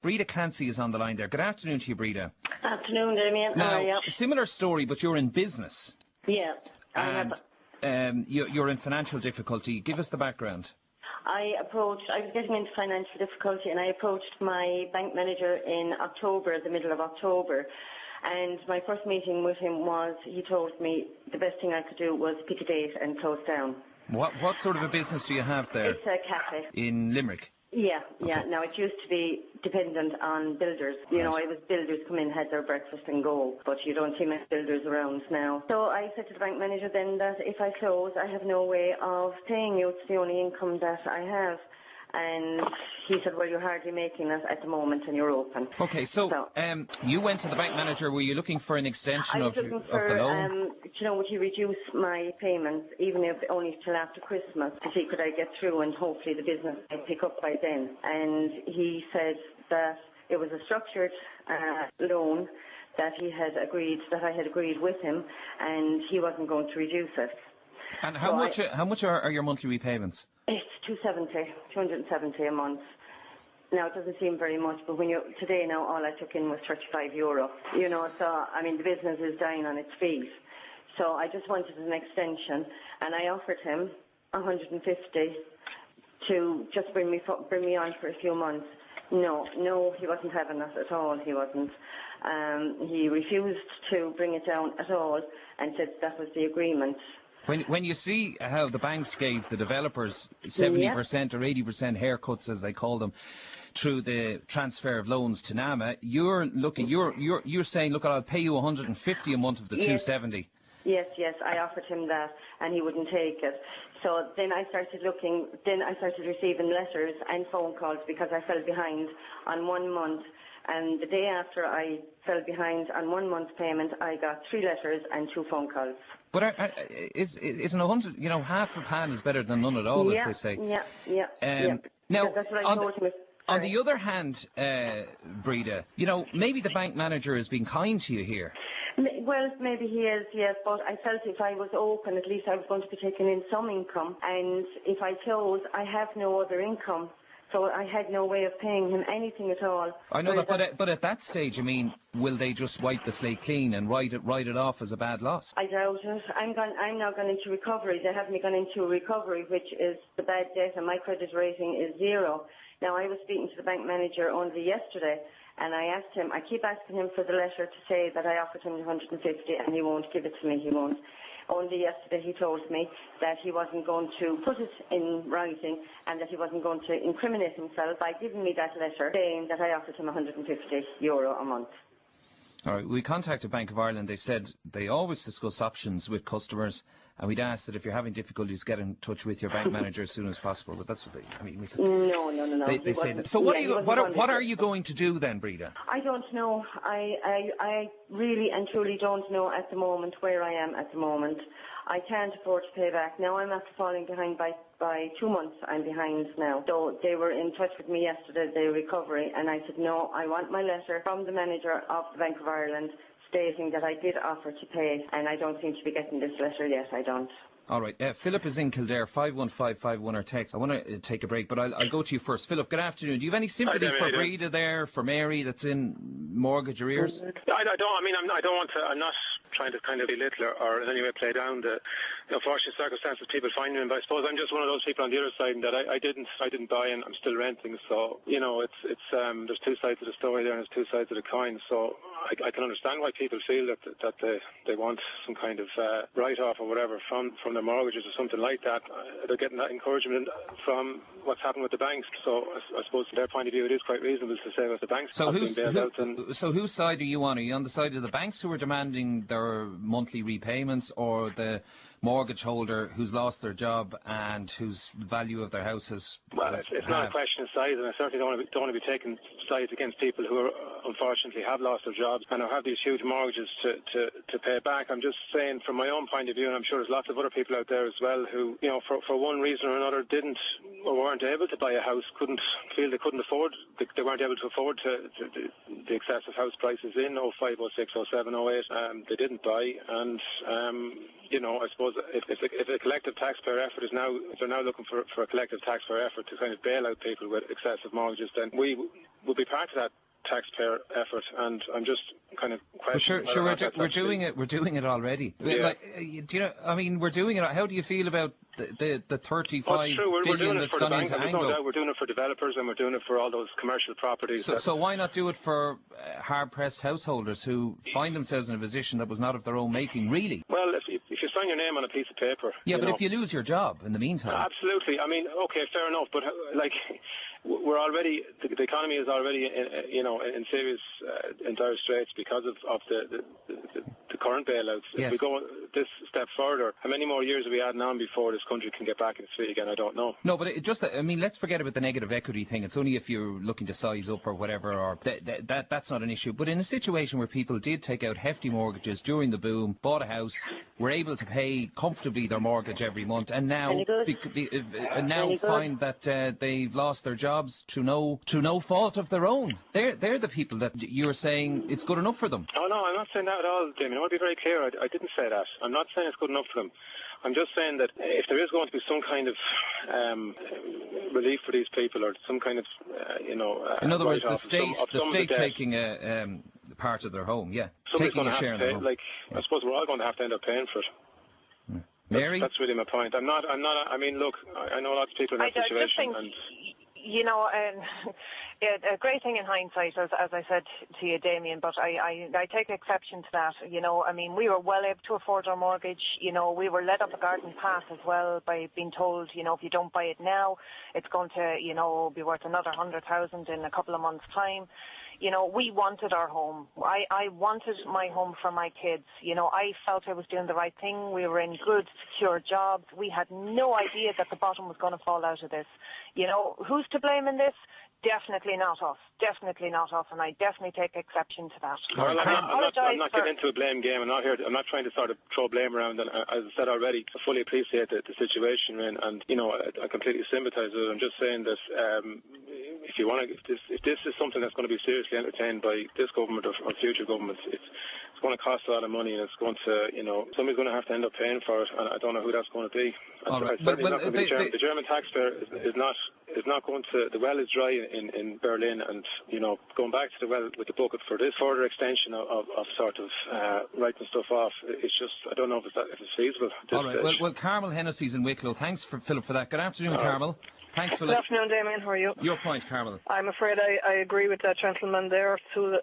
Breda Clancy is on the line there. Good afternoon to you, Breda. Afternoon, Damien. Now, how are you? similar story, but you're in business. Yeah. You're in financial difficulty. Give us the background. I was getting into financial difficulty, and I approached my bank manager in October, the middle of October. And my first meeting with him was, he told me the best thing I could do was pick a date and close down. What sort of a business do you have there? It's a cafe. In Limerick? Yeah. Okay. Now, it used to be dependent on builders. You know, it was builders come in, had their breakfast and go, but you don't see many builders around now. So I said to the bank manager then that if I close, I have no way of paying you. It's the only income that I have. And he said, well, you're hardly making it at the moment and you're open. Okay, so you went to the bank manager. Were you looking for an extension of the loan? Would he reduce my payments, even if only till after Christmas, to see could I get through and hopefully the business might pick up by then. And he said that it was a structured loan that I had agreed with him, and he wasn't going to reduce it. And how much are your monthly repayments? It's 270 a month. Now, it doesn't seem very much, but today now all I took in was €35. You know, so, I mean, the business is dying on its feet. So I just wanted an extension, and I offered him 150 to just bring me on for a few months. No, he wasn't having that at all, he wasn't. He refused to bring it down at all and said that was the agreement. When you see how the banks gave the developers 70% or 80% haircuts, as they call them, through the transfer of loans to NAMA, you're saying, look, I'll pay you 150 a month of the 270. Yes, I offered him that, and he wouldn't take it. So then I started receiving letters and phone calls because I fell behind on 1 month. And the day after I fell behind on 1 month's payment, I got 3 letters and 2 phone calls. But isn't 100? You know, half a pan is better than none at all, as they say. Yeah. Now, that's what I told him. on the other hand, Breda, you know, maybe the bank manager is being kind to you here. Well, maybe he is, yes, but I felt if I was open, at least I was going to be taking in some income. And if I close, I have no other income. So I had no way of paying him anything at all. I know that, but at that stage, I mean, will they just wipe the slate clean and write it off as a bad loss? I doubt it. I'm now gone into recovery. They have me gone into recovery, which is the bad debt, and my credit rating is 0. Now, I was speaking to the bank manager only yesterday, and I keep asking him for the letter to say that I offered him 150, and he won't give it to me. He won't. Only yesterday he told me that he wasn't going to put it in writing and that he wasn't going to incriminate himself by giving me that letter saying that I offered him €150 a month. All right, we contacted Bank of Ireland. They said they always discuss options with customers, and we'd ask that if you're having difficulties, get in touch with your bank manager as soon as possible. But that's what No. They say that. So what are you going to do then, Breda? I don't know. I really and truly don't know at the moment where I am at the moment. I can't afford to pay back. Now I'm after falling behind by 2 months. I'm behind now. So they were in touch with me yesterday, the recovery, and I said, no, I want my letter from the manager of the Bank of Ireland stating that I did offer to pay, and I don't seem to be getting this letter yet. I don't. All right. Philip is in Kildare, 51551 or text. I want to take a break, but I'll go to you first. Philip, good afternoon. Do you have any sympathy for Breda there, for Mary that's in mortgage arrears? I don't. I mean, I don't want to. I'm not trying to kind of belittle or in any way play down the unfortunate circumstances people find in. But I suppose I'm just one of those people on the other side that I didn't buy and I'm still renting. So you know, it's there's 2 sides of the story there and there's 2 sides of the coin. So I can understand why people feel that they want some kind of write-off or whatever from their mortgages or something like that. They're getting that encouragement from what's happened with the banks. So I suppose from their point of view it is quite reasonable to say that the banks have been bailed out. So whose side are you on? Are you on the side of the banks who are demanding their monthly repayments, or the mortgage holder who's lost their job and whose value of their house has... Well, it's not a question of size, and I certainly don't want to be taking sides against people who are unfortunately have lost their jobs and have these huge mortgages to pay back. I'm just saying from my own point of view, and I'm sure there's lots of other people out there as well who, for one reason or another didn't or weren't able to buy a house, they weren't able to afford the excessive house prices in 05, 06, 07, 08. They didn't buy, and I suppose if a collective taxpayer effort if they're now looking for a collective taxpayer effort to kind of bail out people with excessive mortgages, then we will be part of that taxpayer effort, and I'm just kind of questioning. Sure, we're doing it. We're doing it already. Yeah. We're doing it. How do you feel about the 35 billion that's gone into Anglo? No doubt we're doing it for developers, and we're doing it for all those commercial properties. So why not do it for hard-pressed householders who find themselves in a position that was not of their own making, really? Well, if you sign your name on a piece of paper. Yeah, but if you lose your job in the meantime. Absolutely. I mean, okay, fair enough, but we're already, the economy is already in serious in dire straits because of the current bailouts. Yes. If we go this step further, how many more years are we adding on before this country can get back in its feet again? I don't know. No, but let's forget about the negative equity thing. It's only if you're looking to size up or whatever, or that's not an issue. But in a situation where people did take out hefty mortgages during the boom, bought a house, were able to pay comfortably their mortgage every month, and now find that they've lost their jobs to no fault of their own. They're the people that you're saying it's good enough for them. Oh no, I'm not saying that at all, Damien. I want to be very clear. I didn't say that. I'm not saying it's good enough for them. I'm just saying that if there is going to be some kind of relief for these people, or some kind of in other words, the state taking a part of their home, taking a share in their home. I suppose we're all going to have to end up paying for it. Mary? That's really my point. I mean, look, I know lots of people in that situation. A great thing in hindsight, as I said to you, Damien, but I take exception to that. I mean, we were well able to afford our mortgage. We were led up a garden path as well by being told, if you don't buy it now, it's going to, be worth another 100,000 in a couple of months' time. We wanted our home. I wanted my home for my kids. I felt I was doing the right thing. We were in good, secure jobs. We had no idea that the bottom was going to fall out of this. Who's to blame in this? Definitely not us. Definitely not us, and I definitely take exception to that. Well, I'm not getting into a blame game. I'm not trying to sort of throw blame around. And as I said already, I fully appreciate the situation, and I completely sympathise with it. I'm just saying that if this is something that's going to be seriously entertained by this government or future governments, it's going to cost a lot of money, and it's going to, somebody's going to have to end up paying for it, and I don't know who that's going to be. All right. The German taxpayer is not going to. The well is dry in Berlin, and going back to the well with the bucket for this further extension of sort of writing stuff off, it's just, I don't know if it's feasible. All right. Well, Carmel Hennessy's in Wicklow. Thanks, Philip, for that. Good afternoon, Carmel. Thanks, Philip. Good afternoon, Damien. How are you? Your point, Carmel. I'm afraid I agree with that gentleman there to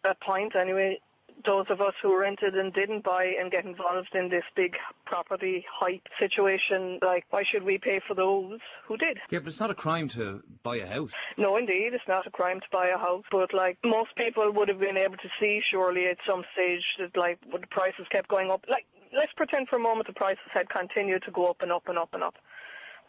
a point anyway. Those of us who rented and didn't buy and get involved in this big property hype situation, why should we pay for those who did? Yeah, but it's not a crime to buy a house. No, indeed, it's not a crime to buy a house. But most people would have been able to see, surely, at some stage that when the prices kept going up. Let's pretend for a moment the prices had continued to go up and up and up and up.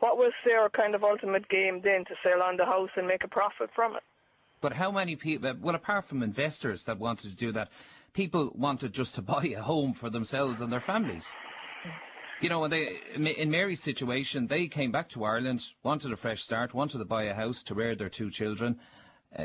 What was their kind of ultimate game then, to sell on the house and make a profit from it? But how many people, well, apart from investors that wanted to do that, people wanted just to buy a home for themselves and their families. In Mary's situation, they came back to Ireland, wanted a fresh start, wanted to buy a house to rear their two children,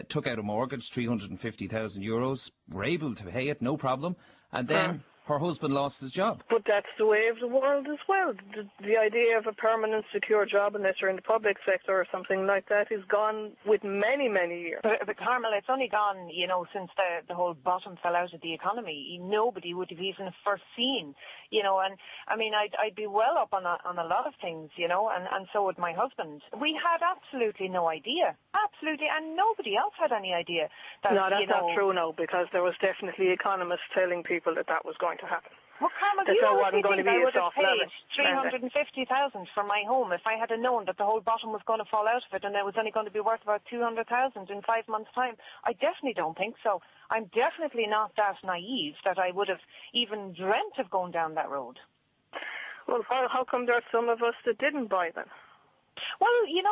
took out a mortgage, €350,000, were able to pay it, no problem, and then her husband lost his job. But that's the way of the world as well. The idea of a permanent, secure job, unless you're in the public sector or something like that, is gone with many, many years. But Carmel, it's only gone, since the whole bottom fell out of the economy. Nobody would have even foreseen, and I mean, I'd be well up on a lot of things, and so would my husband. We had absolutely no idea. Absolutely, and nobody else had any idea. No, that's not true now, because there was definitely economists telling people that was going to happen. Well, Carmel, do you honestly think I would have paid $350,000 for my home if I had known that the whole bottom was going to fall out of it and it was only going to be worth about $200,000 in 5 months' time? I definitely don't think so. I'm definitely not that naive that I would have even dreamt of going down that road. Well, how come there are some of us that didn't buy then? Well,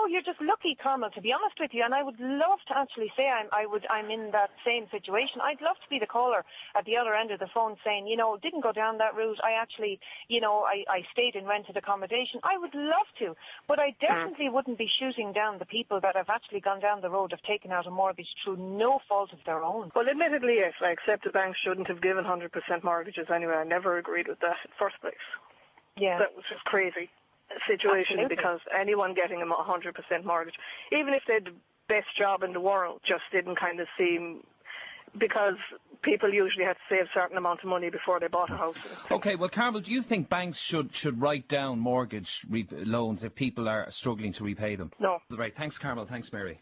you're just lucky, Carmel, to be honest with you, and I would love to actually say I'm in that same situation. I'd love to be the caller at the other end of the phone saying, didn't go down that route. I actually, I stayed in rented accommodation. I would love to, but I definitely wouldn't be shooting down the people that have actually gone down the road of taking out a mortgage through no fault of their own. Well, admittedly, yes, I accept the banks shouldn't have given 100% mortgages anyway. I never agreed with that in the first place. Yeah. That was just crazy situation. Absolutely. Because anyone getting a 100% mortgage, even if they had the best job in the world, just didn't kind of seem, because people usually had to save a certain amount of money before they bought a house. Okay, well, Carmel, do you think banks should write down mortgage loans if people are struggling to repay them? No. Right, thanks, Carmel. Thanks, Mary.